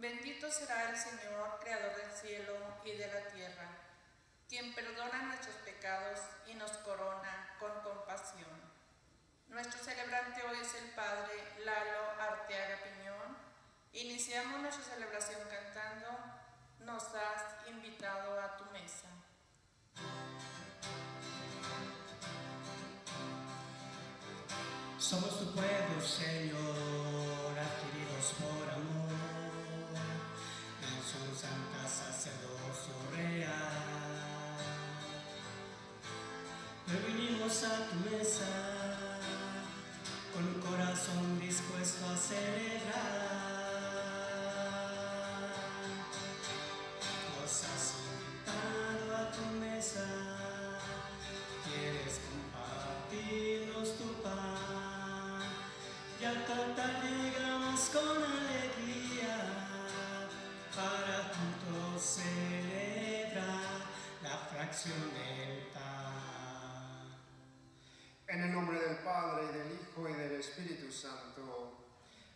Bendito será el Señor, creador del cielo y de la tierra, quien perdona nuestros pecados y nos corona con compasión. Nuestro celebrante hoy es el Padre Lalo Arteaga Piñón. Iniciamos nuestra celebración cantando Nos has invitado a tu mesa. Somos tu pueblo, Señor, adquiridos por amor, en su santa sacerdocio real. Hoy vinimos a tu mesa, con un corazón dispuesto a celebrar. Nos has invitado a tu mesa, quieres compartirnos tu pan, y al cantar llegamos con alegría, para juntos celebrar la fracción del pan. En el nombre del Padre, y del Hijo, y del Espíritu Santo.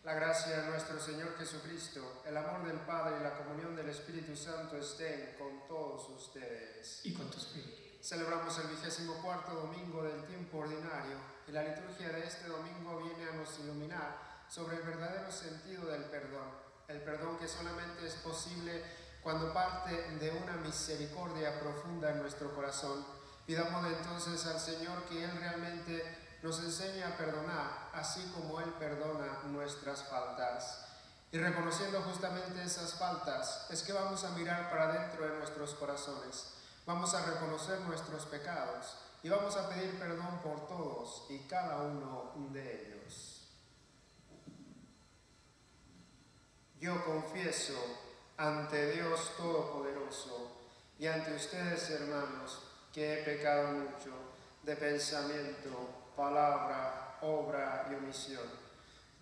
La gracia de nuestro Señor Jesucristo, el amor del Padre y la comunión del Espíritu Santo estén con todos ustedes. Y con tu espíritu. Celebramos el 24º domingo del tiempo ordinario, y la liturgia de este domingo viene a nos iluminar sobre el verdadero sentido del perdón. El perdón que solamente es posible cuando parte de una misericordia profunda en nuestro corazón. Pidámosle entonces al Señor que Él realmente nos enseñe a perdonar, así como Él perdona nuestras faltas. Y reconociendo justamente esas faltas, es que vamos a mirar para dentro de nuestros corazones. Vamos a reconocer nuestros pecados y vamos a pedir perdón por todos y cada uno de ellos. Yo confieso ante Dios Todopoderoso y ante ustedes, hermanos, que he pecado mucho de pensamiento, palabra, obra y omisión,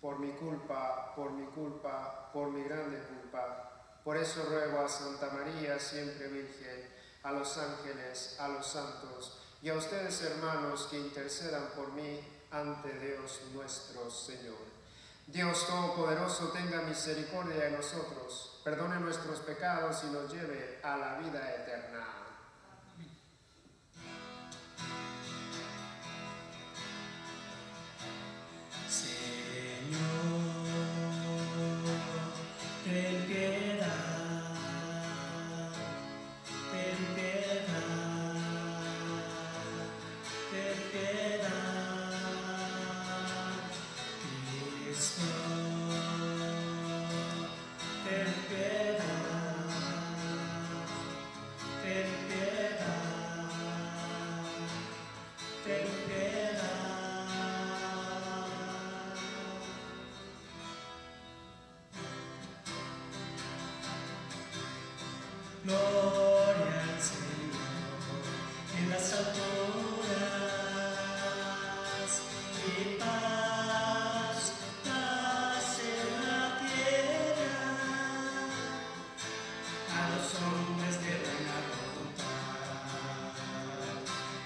por mi culpa, por mi grande culpa. Por eso ruego a Santa María, siempre Virgen, a los ángeles, a los santos y a ustedes, hermanos, que intercedan por mí ante Dios nuestro Señor. Dios Todopoderoso tenga misericordia de nosotros, perdone nuestros pecados y nos lleve a la vida eterna. Señor, ten piedad, ten piedad, ten piedad, Cristo, ten piedad, ten piedad, ten piedad. Gloria al Señor en las alturas y paz, paz en la tierra a los hombres de buena voluntad.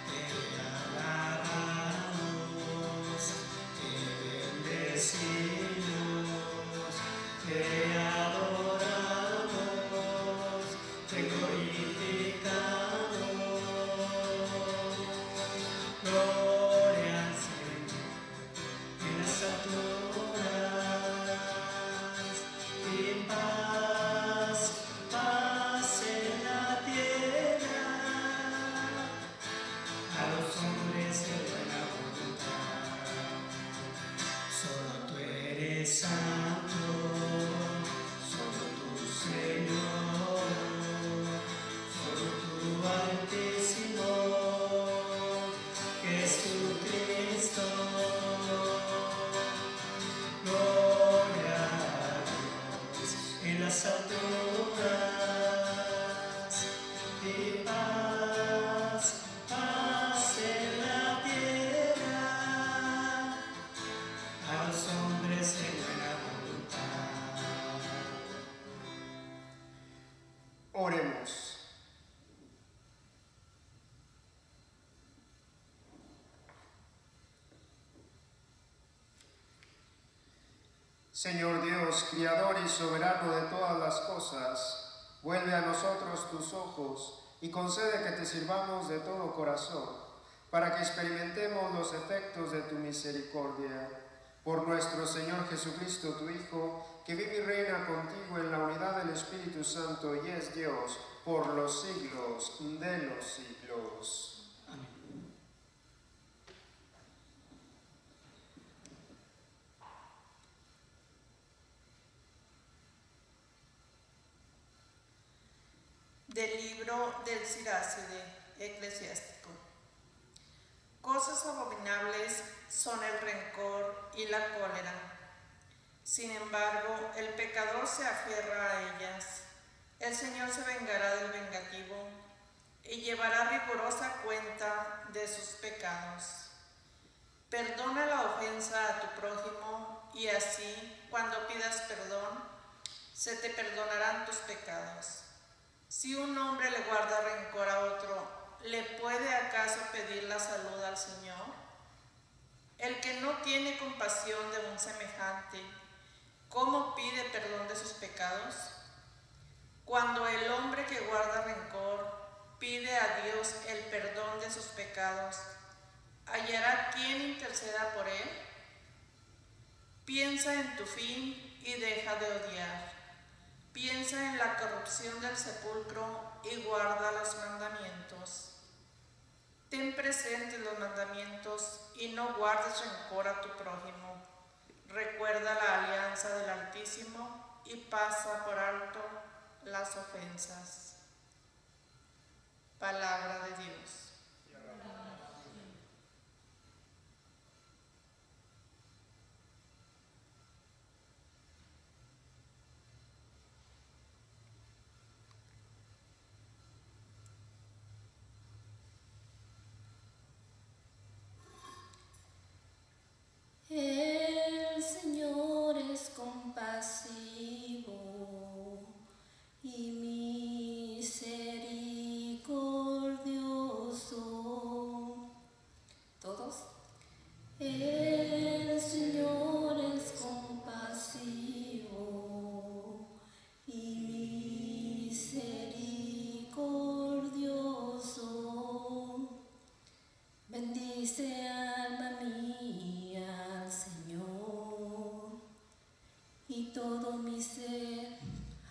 Te alabamos, te bendecimos, te adoramos, te glorificamos. Gloria al Señor en las alturas y paz, paz en la tierra a los hombres de buena voluntad. Solo tú eres santo, solo tú, Señor, solo tú, Altísimo, Jesucristo. Gloria a Dios en las alturas y paz, paz en la tierra a los hombres de buena voluntad. Señor Dios, Criador y soberano de todas las cosas, vuelve a nosotros tus ojos y concede que te sirvamos de todo corazón, para que experimentemos los efectos de tu misericordia. Por nuestro Señor Jesucristo, tu Hijo, que vive y reina contigo en la unidad del Espíritu Santo y es Dios por los siglos de los siglos. Amén. Del libro del Siracide eclesiástico. Cosas abominables son el rencor y la cólera. Sin embargo, el pecador se aferra a ellas. El Señor se vengará del vengativo y llevará rigurosa cuenta de sus pecados. Perdona la ofensa a tu prójimo y así, cuando pidas perdón, se te perdonarán tus pecados. Si un hombre le guarda rencor a otro, ¿le puede acaso pedir la salud al Señor? El que no tiene compasión de un semejante, ¿cómo pide perdón de sus pecados? Cuando el hombre que guarda rencor pide a Dios el perdón de sus pecados, ¿hallará quien interceda por él? Piensa en tu fin y deja de odiar. Piensa en la corrupción del sepulcro y guarda los mandamientos. Ten presentes los mandamientos y no guardes rencor a tu prójimo. Recuerda la alianza del Altísimo y pasa por alto las ofensas. Palabra de Dios. El Señor es compasivo y misericordioso. ¿Todos? El Señor es compasivo y misericordioso. Bendice, alma mía, al Señor, y todo mi ser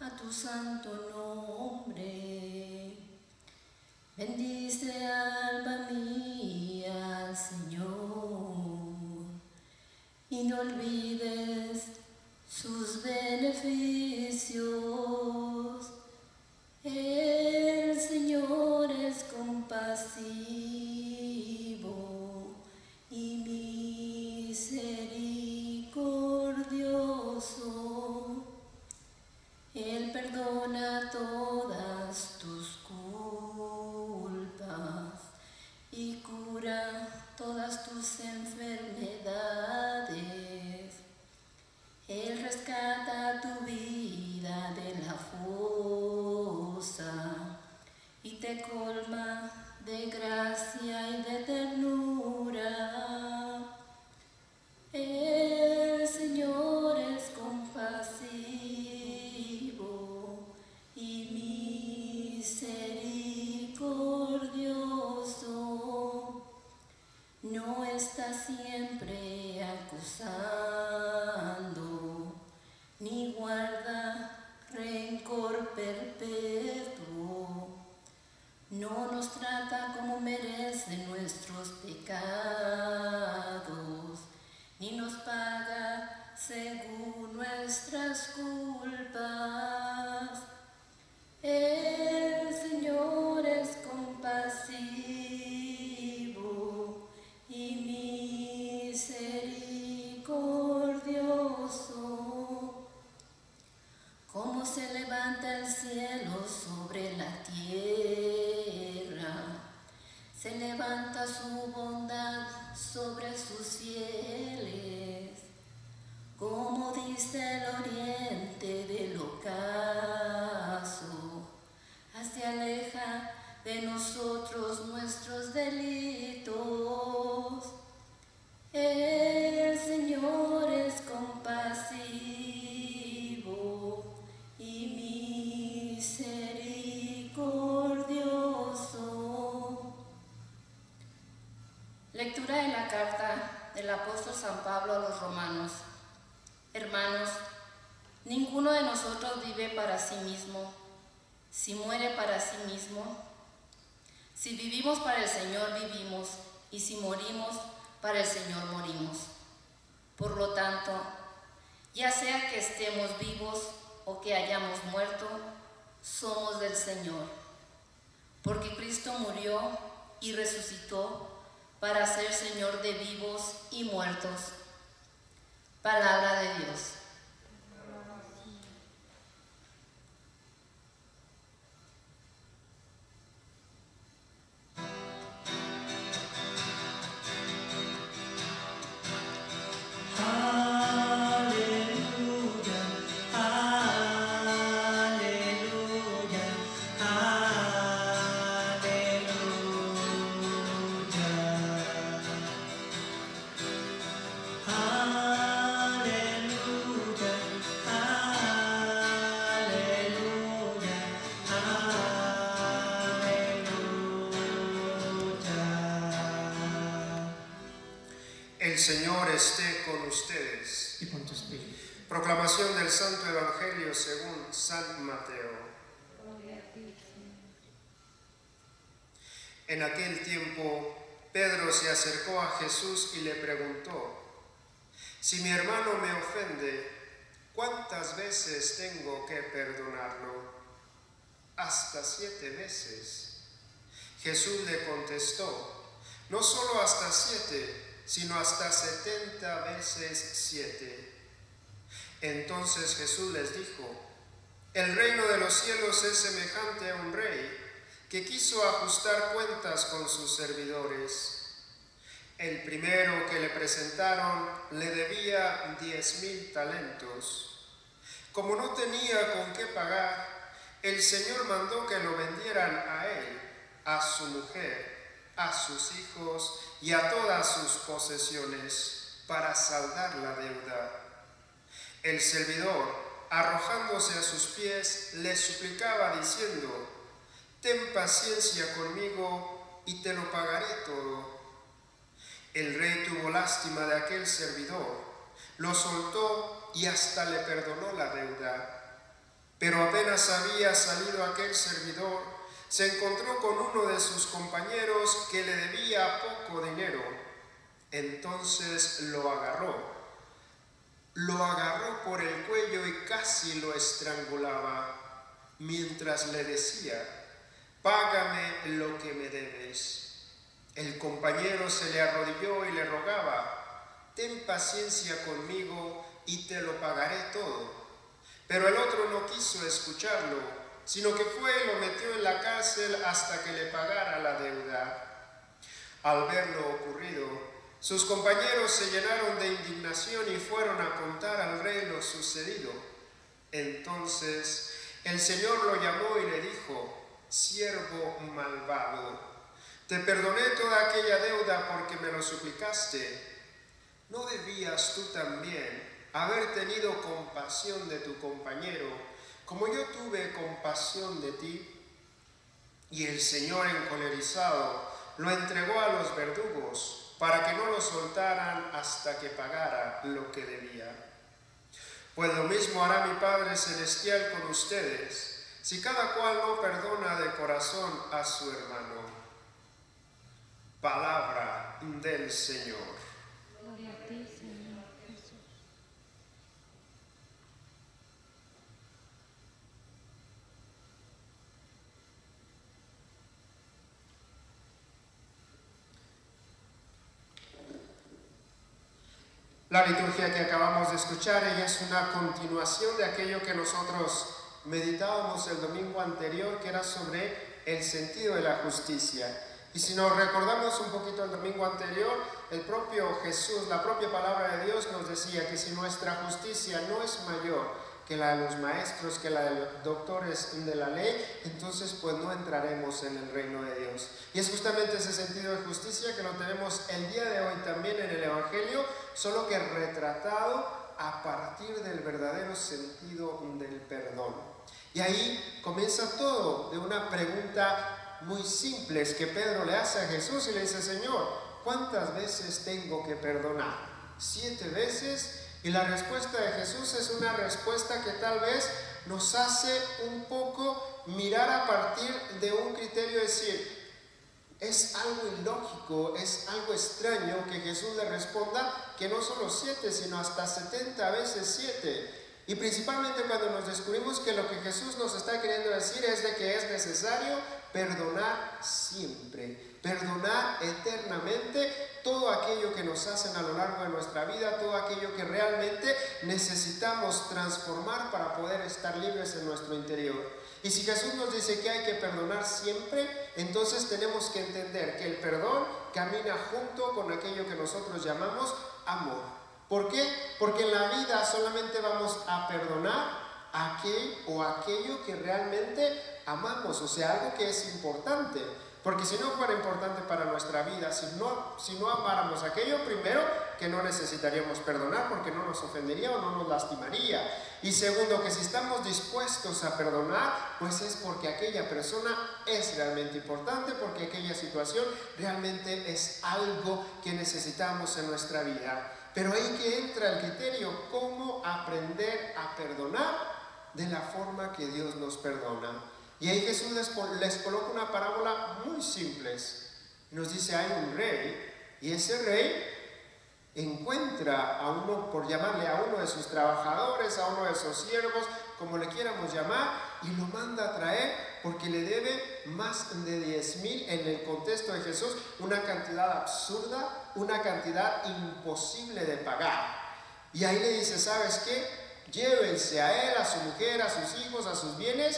a tu santo nombre. Bendice, alma mía, al Señor, y no olvides sus beneficios. El Señor es compasivo y misericordioso. Él perdona todas tus culpas y cura todas tus enfermedades. Él rescata tu vida de la fosa y te colma de gracia y de ternura. El Señor es compasivo y misericordioso. No está siempre acusando, ni guarda rencor perpetuo. No nos trata como merecen nuestros pecados, ni nos paga según nuestras culpas. El Señor es compasivo y misericordioso. Como se levanta el cielo sobre la tierra, se levanta su bondad sobre sus fieles. Como dice el oriente del ocaso, se aleja de nosotros nuestros delitos. El Señor es compasivo carta del apóstol San Pablo a los romanos. Hermanos, ninguno de nosotros vive para sí mismo. Si muere para sí mismo, si vivimos para el Señor vivimos, y si morimos para el Señor morimos. Por lo tanto, ya sea que estemos vivos o que hayamos muerto, somos del Señor. Porque Cristo murió y resucitó para ser Señor de vivos y muertos. Palabra de Dios. El Señor esté con ustedes. Y con tu espíritu. Proclamación del Santo Evangelio según San Mateo. En aquel tiempo, Pedro se acercó a Jesús y le preguntó: si mi hermano me ofende, ¿cuántas veces tengo que perdonarlo? ¿Hasta 7 veces? Jesús le contestó: no solo hasta 7, sino hasta 70 veces 7. Entonces Jesús les dijo: el reino de los cielos es semejante a un rey que quiso ajustar cuentas con sus servidores. El primero que le presentaron le debía 10,000 talentos. Como no tenía con qué pagar, el Señor mandó que lo vendieran a él, a su mujer, a sus hijos y a todas sus posesiones, para saldar la deuda. El servidor, arrojándose a sus pies, le suplicaba diciendo: ten paciencia conmigo y te lo pagaré todo. El rey tuvo lástima de aquel servidor, lo soltó y hasta le perdonó la deuda. Pero apenas había salido aquel servidor, se encontró con uno de sus compañeros que le debía poco dinero. Entonces lo agarró por el cuello y casi lo estrangulaba, mientras le decía: págame lo que me debes. El compañero se le arrodilló y le rogaba: ten paciencia conmigo y te lo pagaré todo. Pero el otro no quiso escucharlo, sino que fue y lo metió en la cárcel hasta que le pagara la deuda. Al ver lo ocurrido, sus compañeros se llenaron de indignación y fueron a contar al rey lo sucedido. Entonces el Señor lo llamó y le dijo: siervo malvado, te perdoné toda aquella deuda porque me lo suplicaste. ¿No debías tú también haber tenido compasión de tu compañero, como yo tuve compasión de ti? Y el Señor, encolerizado, lo entregó a los verdugos para que no lo soltaran hasta que pagara lo que debía. Pues lo mismo hará mi Padre Celestial con ustedes, si cada cual no perdona de corazón a su hermano. Palabra del Señor. Gloria a ti, Señor Jesús. La liturgia que acabamos de escuchar es una continuación de aquello que nosotros meditábamos el domingo anterior, que era sobre el sentido de la justicia. Y si nos recordamos un poquito el domingo anterior, el propio Jesús, la propia palabra de Dios nos decía que si nuestra justicia no es mayor que la de los maestros, que la de los doctores de la ley, entonces pues no entraremos en el reino de Dios. Y es justamente ese sentido de justicia que lo tenemos el día de hoy también en el Evangelio, solo que retratado a partir del verdadero sentido del perdón. Y ahí comienza todo de una pregunta muy simple que Pedro le hace a Jesús y le dice: Señor, ¿cuántas veces tengo que perdonar? 7 veces. Y la respuesta de Jesús es una respuesta que tal vez nos hace un poco mirar a partir de un criterio, decir, es algo ilógico, es algo extraño que Jesús le responda que no solo 7, sino hasta 70 veces 7. Y principalmente cuando nos descubrimos que lo que Jesús nos está queriendo decir es de que es necesario perdonar siempre, perdonar eternamente todo aquello que nos hacen a lo largo de nuestra vida, todo aquello que realmente necesitamos transformar para poder estar libres en nuestro interior. Y si Jesús nos dice que hay que perdonar siempre, entonces tenemos que entender que el perdón camina junto con aquello que nosotros llamamos amor. ¿Por qué? Porque en la vida solamente vamos a perdonar aquel o aquello que realmente amamos, o sea, algo que es importante. Porque si no fuera importante para nuestra vida, si no amáramos aquello, primero, que no necesitaríamos perdonar porque no nos ofendería o no nos lastimaría. Y segundo, que si estamos dispuestos a perdonar, pues es porque aquella persona es realmente importante, porque aquella situación realmente es algo que necesitamos en nuestra vida. Pero ahí que entra el criterio, cómo aprender a perdonar de la forma que Dios nos perdona. Y ahí Jesús les coloca una parábola muy simple. Nos dice, hay un rey, y ese rey encuentra a uno, por llamarle a uno de sus trabajadores, a uno de sus siervos, como le quieramos llamar, y lo manda a traer porque le debe más de 10,000, en el contexto de Jesús, una cantidad absurda, una cantidad imposible de pagar. Y ahí le dice, ¿sabes qué? Llévense a él, a su mujer, a sus hijos, a sus bienes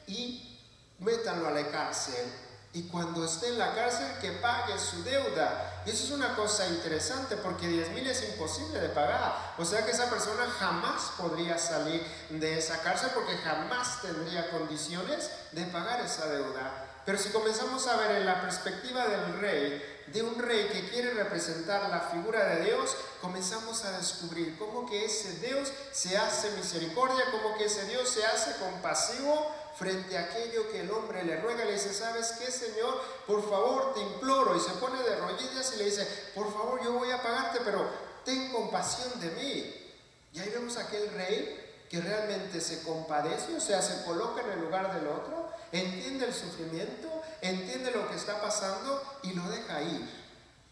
y métanlo a la cárcel. Y cuando esté en la cárcel, que pague su deuda. Y eso es una cosa interesante porque 10,000 es imposible de pagar. O sea que esa persona jamás podría salir de esa cárcel porque jamás tendría condiciones de pagar esa deuda. Pero si comenzamos a ver en la perspectiva del rey, de un rey que quiere representar la figura de Dios, comenzamos a descubrir cómo que ese Dios se hace misericordia, cómo que ese Dios se hace compasivo frente a aquello que el hombre le ruega. Le dice, ¿sabes qué, Señor? Por favor, te imploro. Y se pone de rodillas y le dice, por favor, yo voy a pagarte, pero ten compasión de mí. Y ahí vemos a aquel rey que realmente se compadece, o sea, se coloca en el lugar del otro, entiende el sufrimiento, entiende lo que está pasando y lo deja ir.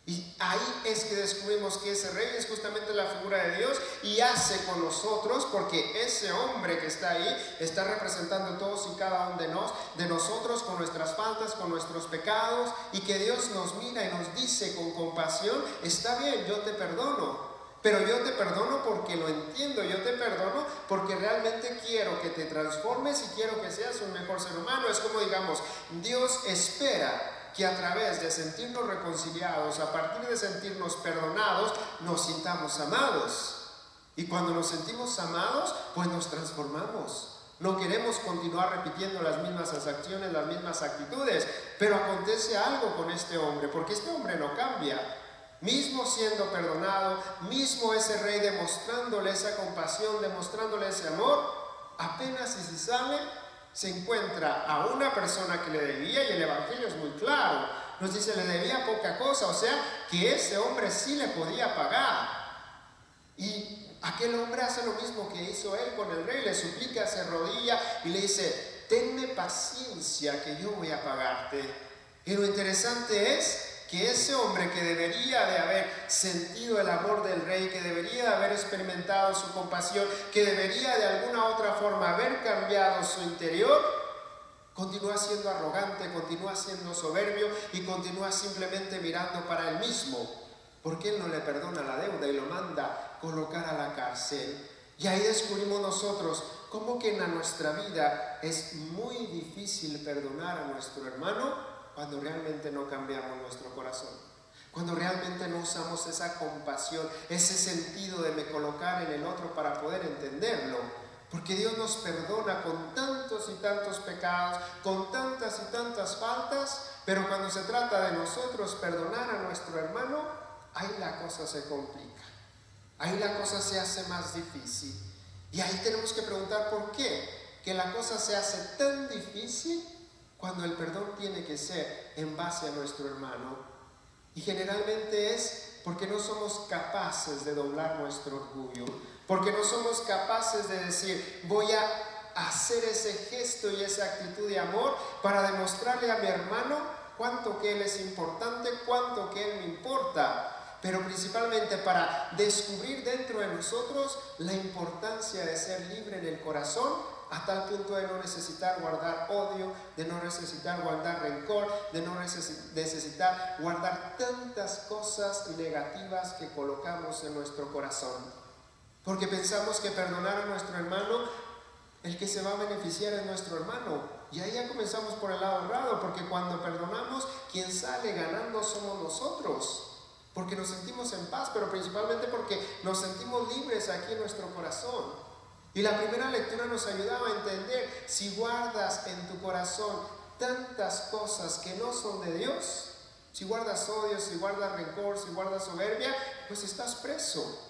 Y ahí es que descubrimos que ese rey es justamente la figura de Dios y hace con nosotros, porque ese hombre que está ahí está representando todos y cada uno de nosotros con nuestras faltas, con nuestros pecados, y que Dios nos mira y nos dice con compasión, está bien, yo te perdono. Pero yo te perdono porque lo entiendo, yo te perdono porque realmente quiero que te transformes y quiero que seas un mejor ser humano. Es como, digamos, Dios espera que a través de sentirnos reconciliados, a partir de sentirnos perdonados, nos sintamos amados. Y cuando nos sentimos amados, pues nos transformamos. No queremos continuar repitiendo las mismas acciones, las mismas actitudes. Pero acontece algo con este hombre, porque este hombre no cambia. Mismo siendo perdonado, mismo ese rey demostrándole esa compasión, demostrándole ese amor, apenas si se sale, se encuentra a una persona que le debía, y el evangelio es muy claro, nos dice le debía poca cosa, o sea que ese hombre sí le podía pagar. Y aquel hombre hace lo mismo que hizo él con el rey, le suplica, se arrodilla y le dice, tenme paciencia que yo voy a pagarte. Y lo interesante es que ese hombre que debería de haber sentido el amor del rey, que debería de haber experimentado su compasión, que debería de alguna otra forma haber cambiado su interior, continúa siendo arrogante, continúa siendo soberbio y continúa simplemente mirando para él mismo, porque él no le perdona la deuda y lo manda colocar a la cárcel. Y ahí descubrimos nosotros cómo que en nuestra vida es muy difícil perdonar a nuestro hermano cuando realmente no cambiamos nuestro corazón, cuando realmente no usamos esa compasión, ese sentido de me colocar en el otro para poder entenderlo, porque Dios nos perdona con tantos y tantos pecados, con tantas y tantas faltas, pero cuando se trata de nosotros perdonar a nuestro hermano, ahí la cosa se complica, ahí la cosa se hace más difícil, y ahí tenemos que preguntar por qué, que la cosa se hace tan difícil cuando el perdón tiene que ser en base a nuestro hermano. Y generalmente es porque no somos capaces de doblar nuestro orgullo, porque no somos capaces de decir, voy a hacer ese gesto y esa actitud de amor para demostrarle a mi hermano cuánto que él es importante, cuánto que él me importa, pero principalmente para descubrir dentro de nosotros la importancia de ser libre en el corazón, a tal punto de no necesitar guardar odio, de no necesitar guardar rencor, de no necesitar guardar tantas cosas negativas que colocamos en nuestro corazón. Porque pensamos que perdonar a nuestro hermano, el que se va a beneficiar es nuestro hermano. Y ahí ya comenzamos por el lado errado, porque cuando perdonamos, quien sale ganando somos nosotros. Porque nos sentimos en paz, pero principalmente porque nos sentimos libres aquí en nuestro corazón. Y la primera lectura nos ayudaba a entender, si guardas en tu corazón tantas cosas que no son de Dios, si guardas odio, si guardas rencor, si guardas soberbia, pues estás preso.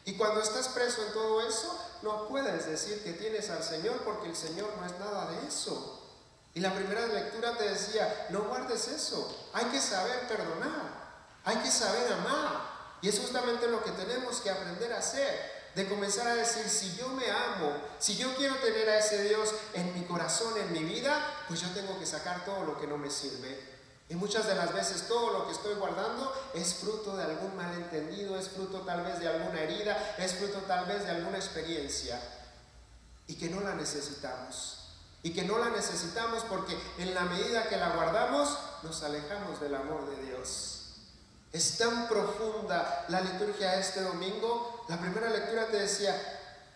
Y cuando estás preso en todo eso, no puedes decir que tienes al Señor, porque el Señor no es nada de eso. Y la primera lectura te decía, no guardes eso, hay que saber perdonar, hay que saber amar. Y es justamente lo que tenemos que aprender a hacer. De comenzar a decir, si yo me amo, si yo quiero tener a ese Dios en mi corazón, en mi vida, pues yo tengo que sacar todo lo que no me sirve. Y muchas de las veces todo lo que estoy guardando es fruto de algún malentendido, es fruto tal vez de alguna herida, es fruto tal vez de alguna experiencia. Y que no la necesitamos. Y que no la necesitamos porque en la medida que la guardamos, nos alejamos del amor de Dios. Es tan profunda la liturgia de este domingo. La primera lectura te decía,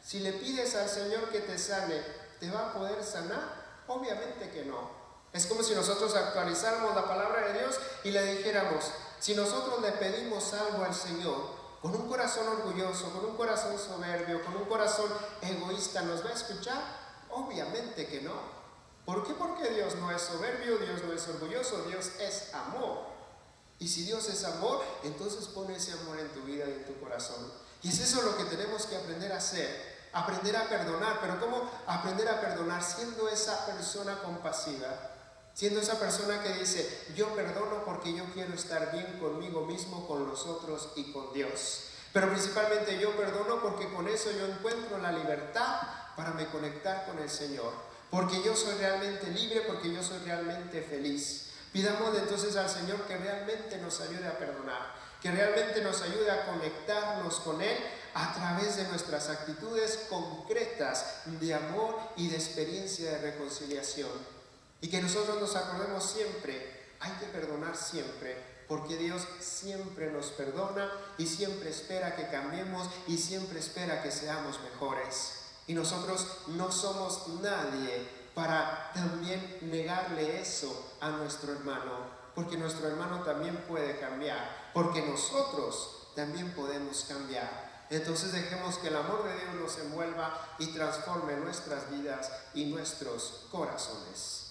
si le pides al Señor que te sane, ¿te va a poder sanar? Obviamente que no. Es como si nosotros actualizáramos la palabra de Dios y le dijéramos, si nosotros le pedimos algo al Señor, con un corazón orgulloso, con un corazón soberbio, con un corazón egoísta, ¿nos va a escuchar? Obviamente que no. ¿Por qué? Porque Dios no es soberbio, Dios no es orgulloso, Dios es amor. Y si Dios es amor, entonces pone ese amor en tu vida y en tu corazón. Y es eso lo que tenemos que aprender a hacer, aprender a perdonar. Pero ¿cómo aprender a perdonar? Siendo esa persona compasiva, siendo esa persona que dice, yo perdono porque yo quiero estar bien conmigo mismo, con los otros y con Dios. Pero principalmente yo perdono porque con eso yo encuentro la libertad para me conectar con el Señor. Porque yo soy realmente libre, porque yo soy realmente feliz. Pidámosle entonces al Señor que realmente nos ayude a perdonar, que realmente nos ayude a conectarnos con Él a través de nuestras actitudes concretas de amor y de experiencia de reconciliación. Y que nosotros nos acordemos siempre, hay que perdonar siempre, porque Dios siempre nos perdona y siempre espera que cambiemos y siempre espera que seamos mejores. Y nosotros no somos nadie para también negarle eso a nuestro hermano, porque nuestro hermano también puede cambiar, porque nosotros también podemos cambiar. Entonces dejemos que el amor de Dios nos envuelva y transforme nuestras vidas y nuestros corazones.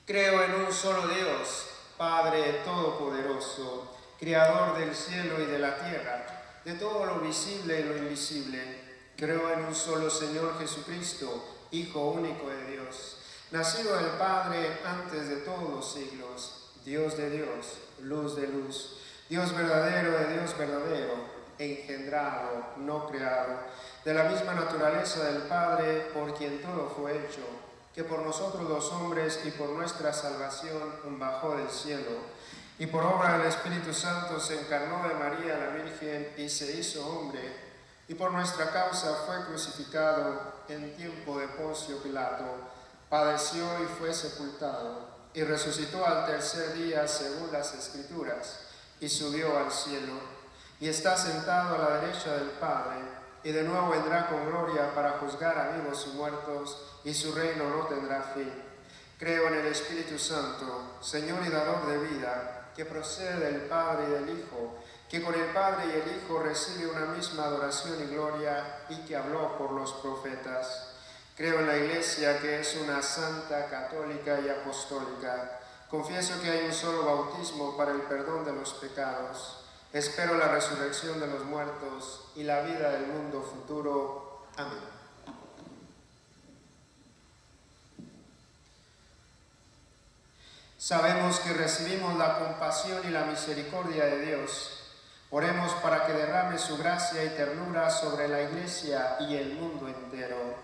Creo en un solo Dios, Padre Todopoderoso, Creador del cielo y de la tierra, de todo lo visible y lo invisible. Creo en un solo Señor Jesucristo, Hijo único de Dios, nacido del Padre antes de todos los siglos, Dios de Dios, luz de luz, Dios verdadero de Dios verdadero, engendrado, no creado, de la misma naturaleza del Padre, por quien todo fue hecho, que por nosotros los hombres y por nuestra salvación bajó del cielo, y por obra del Espíritu Santo se encarnó de María la Virgen y se hizo hombre, y por nuestra causa fue crucificado en tiempo de Poncio Pilato, padeció y fue sepultado, y resucitó al tercer día según las Escrituras, y subió al cielo, y está sentado a la derecha del Padre, y de nuevo vendrá con gloria para juzgar a vivos y muertos, y su reino no tendrá fin. Creo en el Espíritu Santo, Señor y dador de vida, que procede del Padre y del Hijo, que con el Padre y el Hijo recibe una misma adoración y gloria, y que habló por los profetas. Creo en la Iglesia, que es una santa, católica y apostólica. Confieso que hay un solo bautismo para el perdón de los pecados. Espero la resurrección de los muertos y la vida del mundo futuro. Amén. Sabemos que recibimos la compasión y la misericordia de Dios. Oremos para que derrame su gracia y ternura sobre la Iglesia y el mundo entero,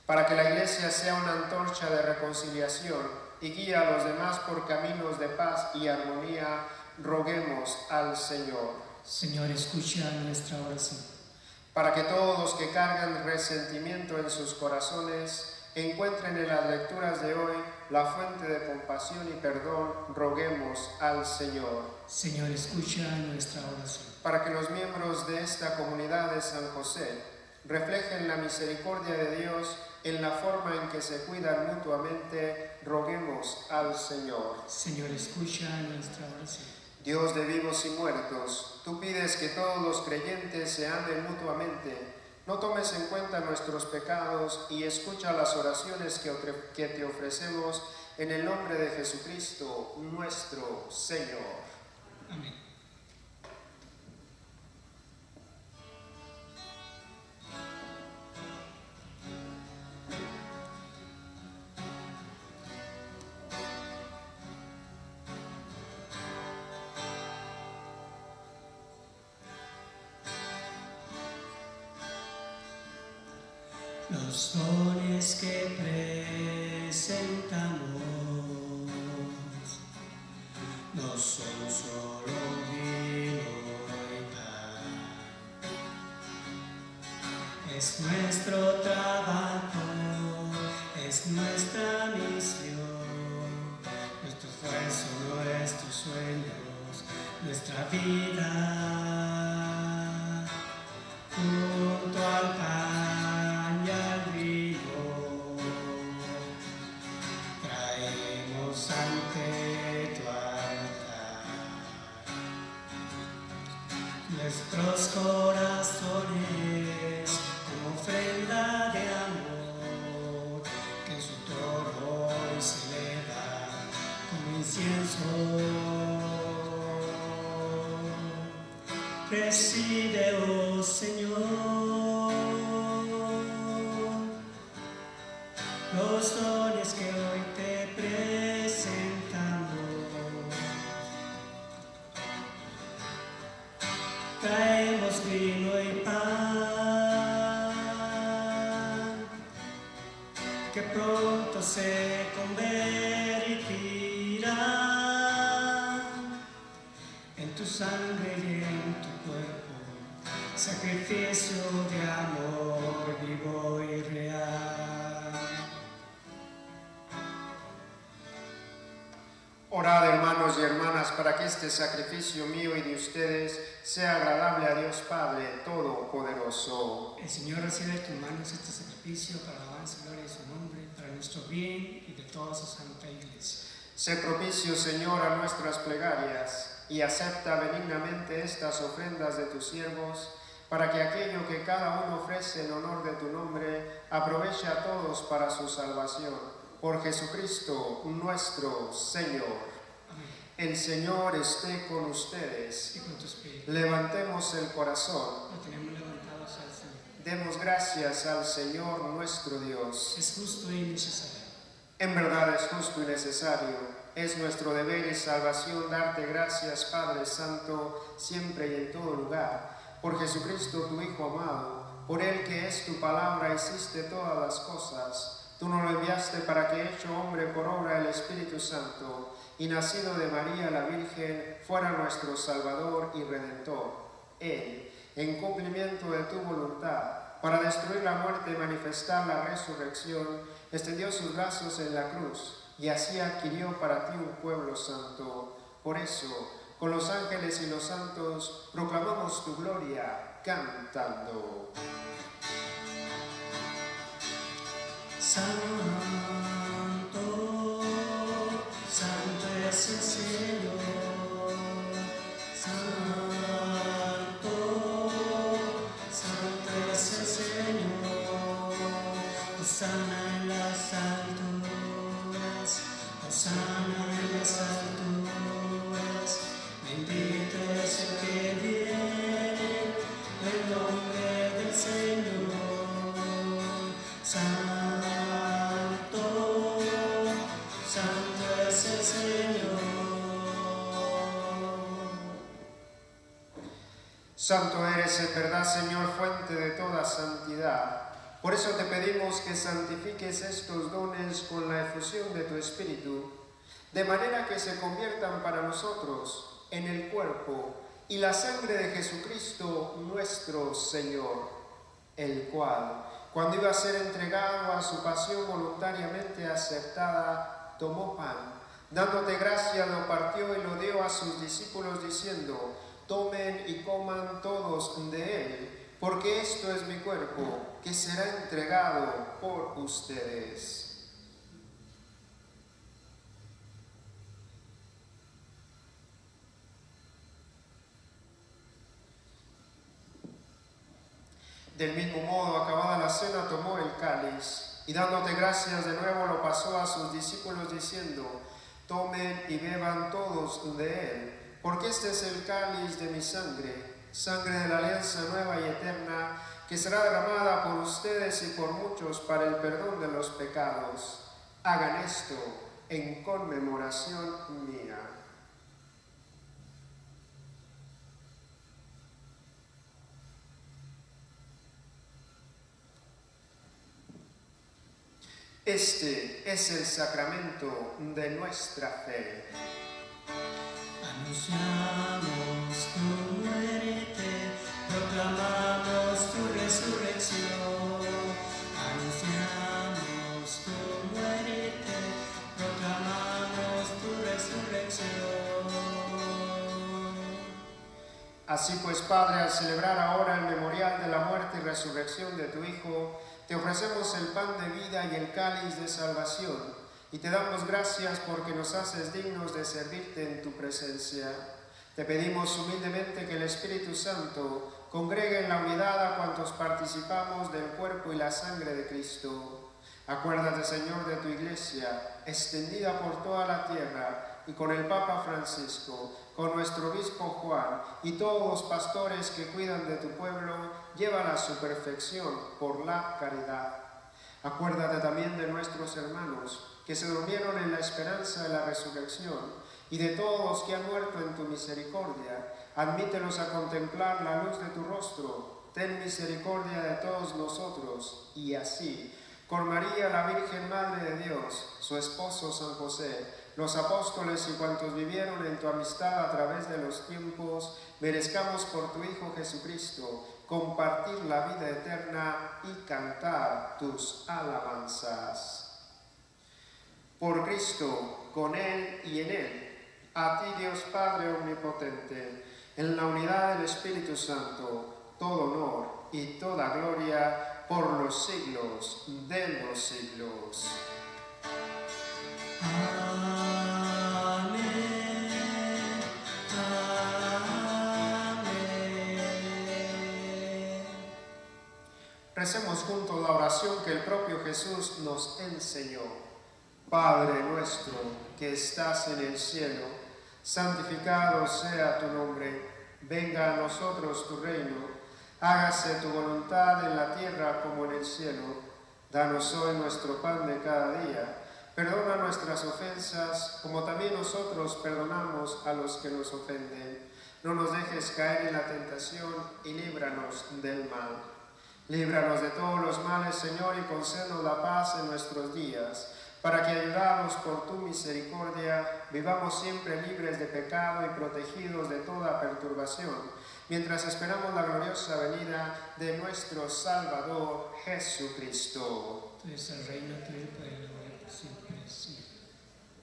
para que la Iglesia sea una antorcha de reconciliación y guíe a los demás por caminos de paz y armonía. Roguemos al Señor. Señor, escucha nuestra oración. Para que todos los que cargan resentimiento en sus corazones encuentren en las lecturas de hoy la fuente de compasión y perdón, roguemos al Señor. Señor, escucha nuestra oración. Para que los miembros de esta comunidad de San José reflejen la misericordia de Dios en la forma en que se cuidan mutuamente, roguemos al Señor. Señor, escucha nuestra oración. Dios de vivos y muertos, tú pides que todos los creyentes se amen mutuamente. No tomes en cuenta nuestros pecados y escucha las oraciones que te ofrecemos en el nombre de Jesucristo, nuestro Señor. Amén. Los dones que presentamos no son solo vino y pan, es nuestro trabajo, es nuestra misión, nuestro esfuerzo, nuestros sueños, nuestra vida junto al pan. Nuestros corazones como ofrenda de amor, que en su trono hoy se eleva como incienso. Recibe, oh Señor, los dones que hoy te presentamos. Traemos vino y pan, que pronto se convertirán en tu sangre y en tu cuerpo, sacrificio de amor vivo y real. Orad, hermanos y hermanas, para que este sacrificio mío y de ustedes sea agradable a Dios Padre Todopoderoso. El Señor recibe de tus manos este sacrificio para la alabanza y gloria de su nombre, para nuestro bien y de toda su santa Iglesia. Sé propicio, Señor, a nuestras plegarias y acepta benignamente estas ofrendas de tus siervos, para que aquello que cada uno ofrece en honor de tu nombre aproveche a todos para su salvación. Por Jesucristo nuestro Señor. Amén. El Señor esté con ustedes. Y con tu espíritu. Levantemos el corazón. Lo tenemos levantado hacia el Señor. Demos gracias al Señor nuestro Dios. Es justo y necesario. En verdad es justo y necesario. Es nuestro deber y salvación darte gracias, Padre Santo, siempre y en todo lugar. Por Jesucristo, tu Hijo amado, por Él que es tu palabra, hiciste todas las cosas. Tú nos lo enviaste para que, hecho hombre por obra del Espíritu Santo y nacido de María la Virgen, fuera nuestro Salvador y Redentor. Él, en cumplimiento de tu voluntad, para destruir la muerte y manifestar la resurrección, extendió sus brazos en la cruz y así adquirió para ti un pueblo santo. Por eso, con los ángeles y los santos, proclamamos tu gloria cantando. Santo, santo es el Señor. Santo, santo es el Señor. Hosana en las alturas, hosana en las alturas. Bendito es el que viene en nombre del Señor. Santo, santo es el Señor. Santo eres en verdad, Señor, fuente de toda santidad. Por eso te pedimos que santifiques estos dones con la efusión de tu Espíritu, de manera que se conviertan para nosotros en el cuerpo y la sangre de Jesucristo nuestro Señor, el cual, cuando iba a ser entregado a su pasión voluntariamente aceptada, tomó pan, dándote gracia, lo partió y lo dio a sus discípulos diciendo: tomen y coman todos de él, porque esto es mi cuerpo, que será entregado por ustedes. Del mismo modo, acabada la cena, tomó el cáliz, y dándote gracias de nuevo lo pasó a sus discípulos diciendo: tomen y beban todos de él, porque este es el cáliz de mi sangre, sangre de la alianza nueva y eterna, que será derramada por ustedes y por muchos para el perdón de los pecados. Hagan esto en conmemoración mía. Este es el sacramento de nuestra fe. Anunciamos tu muerte, proclamamos tu resurrección. Anunciamos tu muerte, proclamamos tu resurrección. Así pues, Padre, al celebrar ahora el memorial de la muerte y resurrección de tu Hijo, te ofrecemos el pan de vida y el cáliz de salvación, y te damos gracias porque nos haces dignos de servirte en tu presencia. Te pedimos humildemente que el Espíritu Santo congregue en la unidad a cuantos participamos del cuerpo y la sangre de Cristo. Acuérdate, Señor, de tu Iglesia, extendida por toda la tierra, y con el Papa Francisco, con nuestro obispo Juan y todos los pastores que cuidan de tu pueblo, llévala a su perfección por la caridad. Acuérdate también de nuestros hermanos que se durmieron en la esperanza de la resurrección, y de todos los que han muerto en tu misericordia. Admítelos a contemplar la luz de tu rostro. Ten misericordia de todos nosotros, y así, con María, la Virgen Madre de Dios, su esposo San José, los apóstoles y cuantos vivieron en tu amistad a través de los tiempos, merezcamos por tu Hijo Jesucristo compartir la vida eterna y cantar tus alabanzas. Por Cristo, con Él y en Él, a ti Dios Padre Omnipotente, en la unidad del Espíritu Santo, todo honor y toda gloria por los siglos de los siglos. Amén, amén. Recemos juntos la oración que el propio Jesús nos enseñó. Padre nuestro que estás en el cielo, santificado sea tu nombre. Venga a nosotros tu reino. Hágase tu voluntad en la tierra como en el cielo. Danos hoy nuestro pan de cada día. Perdona nuestras ofensas, como también nosotros perdonamos a los que nos ofenden. No nos dejes caer en la tentación y líbranos del mal. Líbranos de todos los males, Señor, y concédenos la paz en nuestros días, para que, ayudados por tu misericordia, vivamos siempre libres de pecado y protegidos de toda perturbación, mientras esperamos la gloriosa venida de nuestro Salvador Jesucristo. Tuyo es el reino, tuyo el poder, por siempre, sí.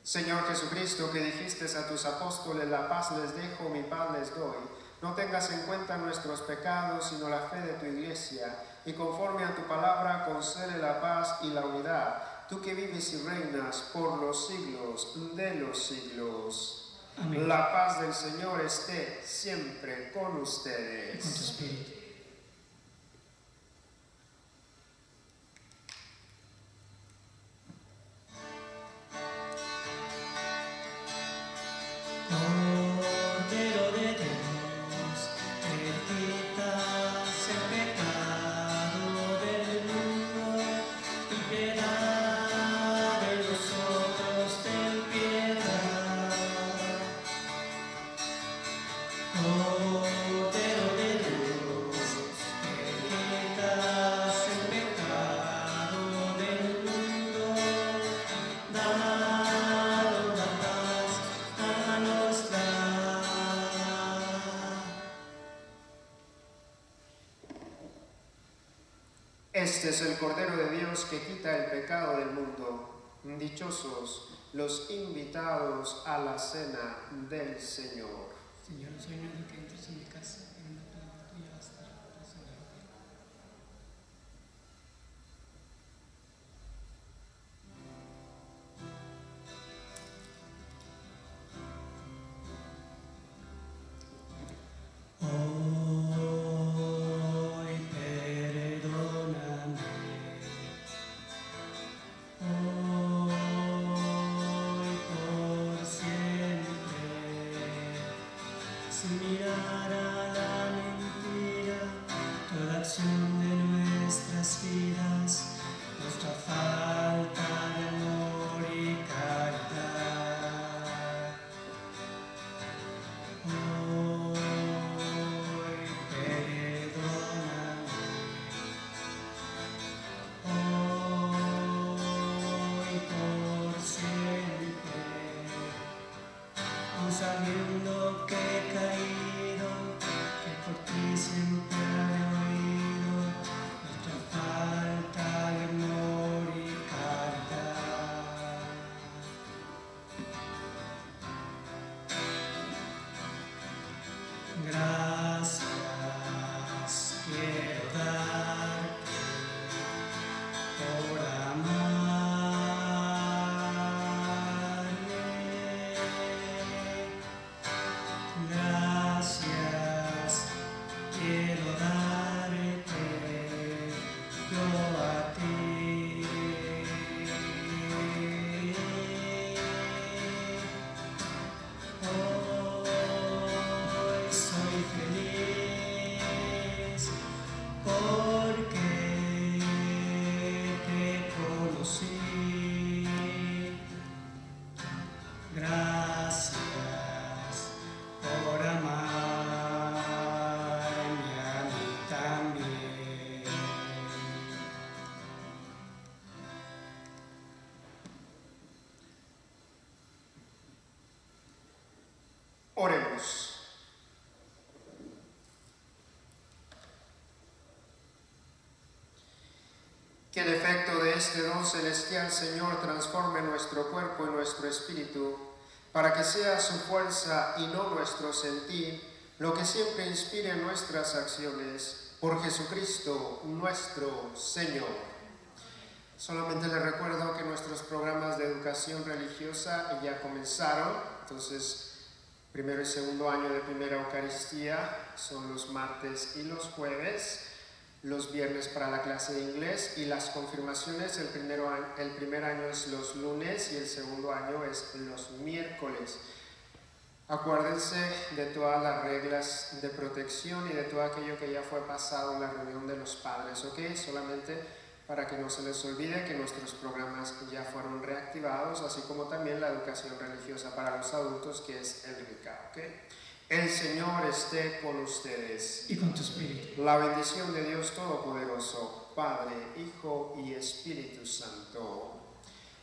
Señor Jesucristo, que dijiste a tus apóstoles: la paz les dejo, mi paz les doy, no tengas en cuenta nuestros pecados, sino la fe de tu Iglesia, y conforme a tu palabra concede la paz y la unidad, tú que vives y reinas por los siglos de los siglos. Amén. La paz del Señor esté siempre con ustedes. Con tu espíritu. Cordero de Dios, que quitas el pecado del mundo, Este es el Cordero de Dios que quita el pecado del mundo. Dichosos los invitados a la cena del Señor. Señor, soy digno que entres en mi casa, pero una palabra tuya bastará para sanarme. Hoy perdóname, hoy por siempre, sin mirar a la mentira, toda acción de nuestras vidas, nuestra falta de amor y caridad. Hoy perdóname, hoy por siempre, aun sabiendo que he caído, que por ti siempre he oído nuestra falta de amor y caridad. Gracias quiero darte por amarme. Gracias quiero darte yo a ti. Hoy soy feliz porque te conocí. Gracias por amarme a mí también. Oremos. Que el efecto de este don celestial, Señor, transforme nuestro cuerpo y nuestro espíritu, para que sea su fuerza y no nuestro sentir, lo que siempre inspire nuestras acciones, por Jesucristo nuestro Señor. Solamente les recuerdo que nuestros programas de educación religiosa ya comenzaron, entonces primero y segundo año de primera Eucaristía son los martes y los jueves, los viernes para la clase de inglés, y las confirmaciones el primer año es los lunes y el segundo año es los miércoles. Acuérdense de todas las reglas de protección y de todo aquello que ya fue pasado en la reunión de los padres, ¿ok? Solamente para que no se les olvide que nuestros programas ya fueron reactivados, así como también la educación religiosa para los adultos, que es el RICA, ¿ok? El Señor esté con ustedes. Y con tu espíritu. La bendición de Dios Todopoderoso, Padre, Hijo y Espíritu Santo,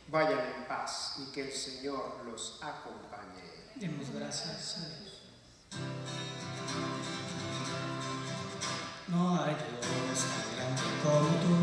vayan en paz y que el Señor los acompañe. Demos gracias a Dios. No hay Dios tan grande como tú.